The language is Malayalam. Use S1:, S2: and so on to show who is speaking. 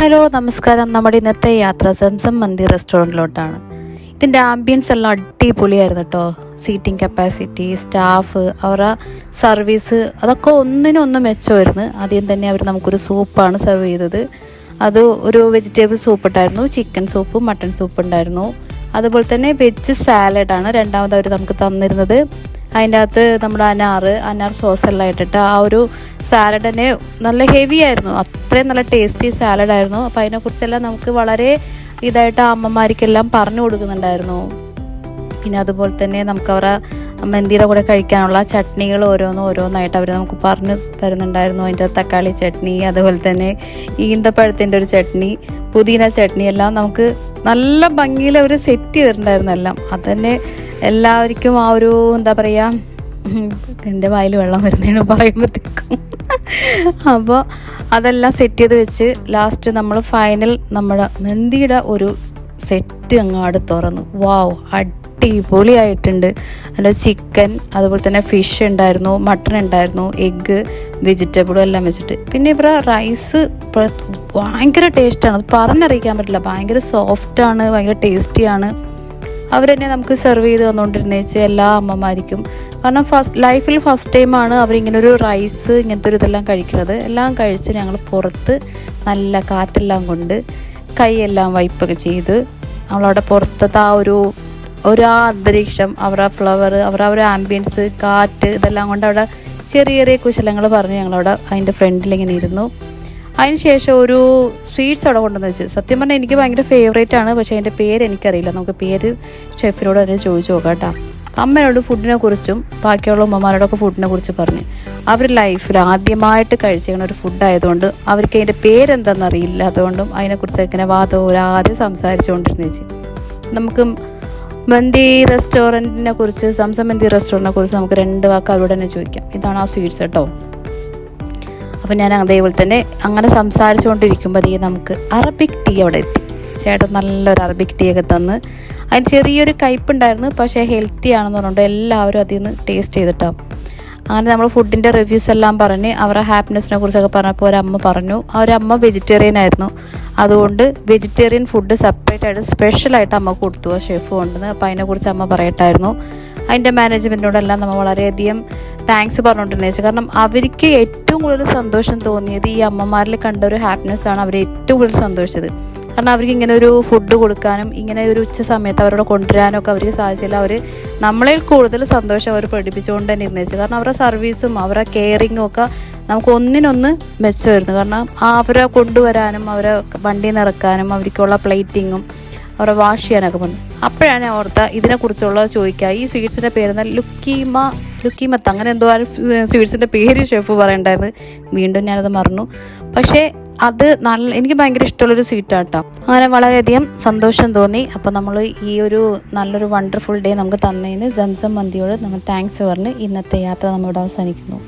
S1: ഹലോ നമസ്കാരം. നമ്മുടെ ഇന്നത്തെ യാത്ര സംസം മന്തി റെസ്റ്റോറൻറ്റിലോട്ടാണ്. ഇതിൻ്റെ ആംബിയൻസ് എല്ലാം അടിപൊളിയായിരുന്നു കേട്ടോ. സീറ്റിംഗ് കപ്പാസിറ്റി, സ്റ്റാഫ്, അവരുടെ സർവീസ് അതൊക്കെ ഒന്നിനൊന്ന് മെച്ചമായിരുന്നു. ആദ്യം തന്നെ അവർ നമുക്കൊരു സൂപ്പാണ് സെർവ് ചെയ്തത്. അത് ഒരു വെജിറ്റബിൾ സൂപ്പ് ഉണ്ടായിരുന്നു, ചിക്കൻ സൂപ്പ്, മട്ടൺ സൂപ്പ് ഉണ്ടായിരുന്നു. അതുപോലെ തന്നെ വെജ് സാലഡാണ് രണ്ടാമത് അവർ നമുക്ക് തന്നിരുന്നത്. അതിൻ്റെ അകത്ത് നമ്മുടെ അനാർ സോസെല്ലാം ഇട്ടിട്ട് ആ ഒരു സാലഡ് തന്നെ നല്ല ഹെവി ആയിരുന്നു. അത്രയും നല്ല ടേസ്റ്റി സാലഡായിരുന്നു. അപ്പോൾ അതിനെക്കുറിച്ചെല്ലാം നമുക്ക് വളരെ ഇതായിട്ട് അമ്മമാർക്കെല്ലാം പറഞ്ഞു കൊടുക്കുന്നുണ്ടായിരുന്നു. പിന്നെ അതുപോലെ തന്നെ നമുക്ക് അവരുടെ മന്തിയുടെ കൂടെ കഴിക്കാനുള്ള ചട്നികൾ ഓരോന്നായിട്ട് അവർ നമുക്ക് പറഞ്ഞു തരുന്നുണ്ടായിരുന്നു. അതിൻ്റെ തക്കാളി ചട്നി, അതുപോലെ തന്നെ ഈന്തപ്പഴത്തിൻ്റെ ഒരു ചട്നി, പുതിന ചട്നി എല്ലാം നമുക്ക് നല്ല ഭംഗിയിൽ അവർ സെറ്റ് ചെയ്തിട്ടുണ്ടായിരുന്നു എല്ലാം. അതന്നെ എല്ലാവർക്കും ആ ഒരു എന്താ പറയുക, എൻ്റെ വായിൽ വെള്ളം വരുന്നതിന് പറയുമ്പോഴത്തേക്കും അപ്പോൾ അതെല്ലാം സെറ്റ് ചെയ്ത് വെച്ച് ലാസ്റ്റ് നമ്മൾ ഫൈനൽ നമ്മുടെ മന്തിയുടെ ഒരു സെറ്റ് അങ്ങാട് തുറന്നു. വാവ്, അടിപൊളിയായിട്ടുണ്ട്. അതിൻ്റെ ചിക്കൻ, അതുപോലെ തന്നെ ഫിഷ് ഉണ്ടായിരുന്നു, മട്ടൺ ഉണ്ടായിരുന്നു, എഗ്ഗ്, വെജിറ്റബിളും എല്ലാം വെച്ചിട്ട്. പിന്നെ ഇവിടെ റൈസ് ഭയങ്കര ടേസ്റ്റാണ്, അത് പറഞ്ഞറിയിക്കാൻ പറ്റില്ല. ഭയങ്കര സോഫ്റ്റാണ്, ഭയങ്കര ടേസ്റ്റിയാണ്. അവർ തന്നെ നമുക്ക് സെർവ് ചെയ്ത് തന്നുകൊണ്ടിരുന്നേച്ച് എല്ലാ അമ്മമാർക്കും. കാരണം ലൈഫിൽ ഫസ്റ്റ് ടൈമാണ് അവരിങ്ങനൊരു റൈസ് ഇങ്ങനത്തെ ഒരു ഇതെല്ലാം കഴിക്കുന്നത്. എല്ലാം കഴിച്ച് ഞങ്ങൾ പുറത്ത് നല്ല കാറ്റെല്ലാം കൊണ്ട് കൈയെല്ലാം വൈപ്പൊക്കെ ചെയ്ത് നമ്മളവിടെ പുറത്തത്തെ ആ ഒരു അന്തരീക്ഷം, അവരുടെ ഫ്ലവർ, അവരുടെ ആംബിയൻസ്, കാറ്റ്, ഇതെല്ലാം കൊണ്ട് അവിടെ ചെറിയ കുശലങ്ങൾ പറഞ്ഞ് ഞങ്ങളവിടെ അതിൻ്റെ ഫ്രണ്ടിൽ ഇങ്ങനെ ഇരുന്നു. അതിന് ശേഷം ഒരു സ്വീറ്റ്സ് അവിടെ കൊണ്ടുവന്ന് വെച്ച്. സത്യം പറഞ്ഞാൽ എനിക്ക് ഭയങ്കര ഫേവറേറ്റ് ആണ്, പക്ഷേ അതിൻ്റെ പേര് എനിക്കറിയില്ല. നമുക്ക് പേര് ഷെഫിനോട് തന്നെ ചോദിച്ചു നോക്കാം കേട്ടോ. അമ്മയോട് ഫുഡിനെ കുറിച്ചും ബാക്കിയുള്ള ഉമ്മമാരോടൊക്കെ ഫുഡിനെ കുറിച്ച് പറഞ്ഞ് അവർ ലൈഫിൽ ആദ്യമായിട്ട് കഴിച്ചിരിക്കുന്ന ഒരു ഫുഡായതുകൊണ്ട് അവർക്ക് അതിൻ്റെ പേരെന്താണെന്ന് അറിയില്ല. അതുകൊണ്ടും അതിനെക്കുറിച്ചൊക്കെ ഇങ്ങനെ വാദോരാതെ സംസാരിച്ചുകൊണ്ടിരുന്നേച്ച് നമുക്ക് മന്തി റെസ്റ്റോറൻറ്റിനെ കുറിച്ച്, സംസം മന്തി റെസ്റ്റോറൻറ്റിനെ കുറിച്ച് നമുക്ക് 2 വാക്ക് അവരോട് തന്നെ ചോദിക്കാം. ഇതാണ് ആ സ്വീറ്റ്സ് കേട്ടോ. അപ്പം ഞാൻ അതേപോലെ തന്നെ അങ്ങനെ സംസാരിച്ചുകൊണ്ടിരിക്കുമ്പോൾ നമുക്ക് അറബിക് ടീ അവിടെ എത്തി. ചേട്ടൻ നല്ലൊരു അറബിക് ടീ ഒക്കെ തന്ന്. അതിന് ചെറിയൊരു കയ്പുണ്ടായിരുന്നു, പക്ഷേ ഹെൽത്തി ആണെന്ന് പറഞ്ഞുകൊണ്ട് എല്ലാവരും അതിൽ നിന്ന് ടേസ്റ്റ് ചെയ്തിട്ടോ. അങ്ങനെ നമ്മൾ ഫുഡിൻ്റെ റിവ്യൂസ് എല്ലാം പറഞ്ഞ് അവരുടെ ഹാപ്പിനെസ്സിനെ കുറിച്ചൊക്കെ പറഞ്ഞപ്പോൾ ഒരമ്മ പറഞ്ഞു, അവരമ്മ വെജിറ്റേറിയൻ ആയിരുന്നു. അതുകൊണ്ട് വെജിറ്റേറിയൻ ഫുഡ് സെപ്പറേറ്റ് ആയിട്ട് സ്പെഷ്യലായിട്ട് അമ്മ കൊടുത്തു ആ ഷെഫ് കൊണ്ടുവന്ന്. അപ്പോൾ അതിനെക്കുറിച്ച് അമ്മ പറയട്ടായിരുന്നു. അതിൻ്റെ മാനേജ്മെൻറ്റിനോടെല്ലാം നമ്മൾ വളരെയധികം താങ്ക്സ് പറഞ്ഞുകൊണ്ടിരുന്നത്. കാരണം അവർക്ക് ഏറ്റവും കൂടുതൽ സന്തോഷം തോന്നിയത് ഈ അമ്മമാരിൽ കണ്ട ഒരു ഹാപ്പിനെസ്സാണ് അവരെ ഏറ്റവും കൂടുതൽ സന്തോഷിച്ചത്. കാരണം അവർക്ക് ഇങ്ങനെ ഒരു ഫുഡ് കൊടുക്കാനും ഇങ്ങനെ ഒരു ഉച്ച സമയത്ത് അവരോട് കൊണ്ടുവരാനും ഒക്കെ അവർക്ക് സാധിച്ചില്ല. അവർ നമ്മളിൽ കൂടുതൽ സന്തോഷം അവർ പഠിപ്പിച്ചുകൊണ്ട് തന്നെ ഇരുന്നേച്ചു. കാരണം അവരുടെ സർവീസും അവരുടെ കെയറിങ്ങും ഒക്കെ നമുക്ക് ഒന്നിനൊന്ന് മെച്ചമായിരുന്നു. കാരണം അവരെ കൊണ്ടുവരാനും അവരെ വണ്ടിയിൽ നിന്ന് ഇറക്കാനും അവർക്കുള്ള പ്ലേറ്റിങ്ങും അവരെ വാഷ് ചെയ്യാനൊക്കെ പറഞ്ഞു. അപ്പോഴാണ് ഞാൻ ഓർത്ത ഇതിനെക്കുറിച്ചുള്ള ചോദിക്കുക. ഈ സ്വീറ്റ്സിൻ്റെ പേരെന്നാൽ ലുക്കീമത്ത് അങ്ങനെ എന്തോ സ്വീറ്റ്സിൻ്റെ പേര് ഷെഫ് പറയണ്ടായിരുന്നു. വീണ്ടും ഞാനത് മറന്നു. പക്ഷേ അത് എനിക്ക് ഭയങ്കര ഇഷ്ടമുള്ളൊരു സ്വീറ്റാണ് കേട്ടോ. അങ്ങനെ വളരെയധികം സന്തോഷം തോന്നി. അപ്പോൾ നമ്മൾ ഈ ഒരു നല്ലൊരു വണ്ടർഫുൾ ഡേ നമുക്ക് തന്നതിന് സംസം മന്തിയോട് നമ്മൾ താങ്ക്സ് പറഞ്ഞ് ഇന്നത്തെ യാത്ര നമ്മളിവിടെ അവസാനിക്കുന്നു.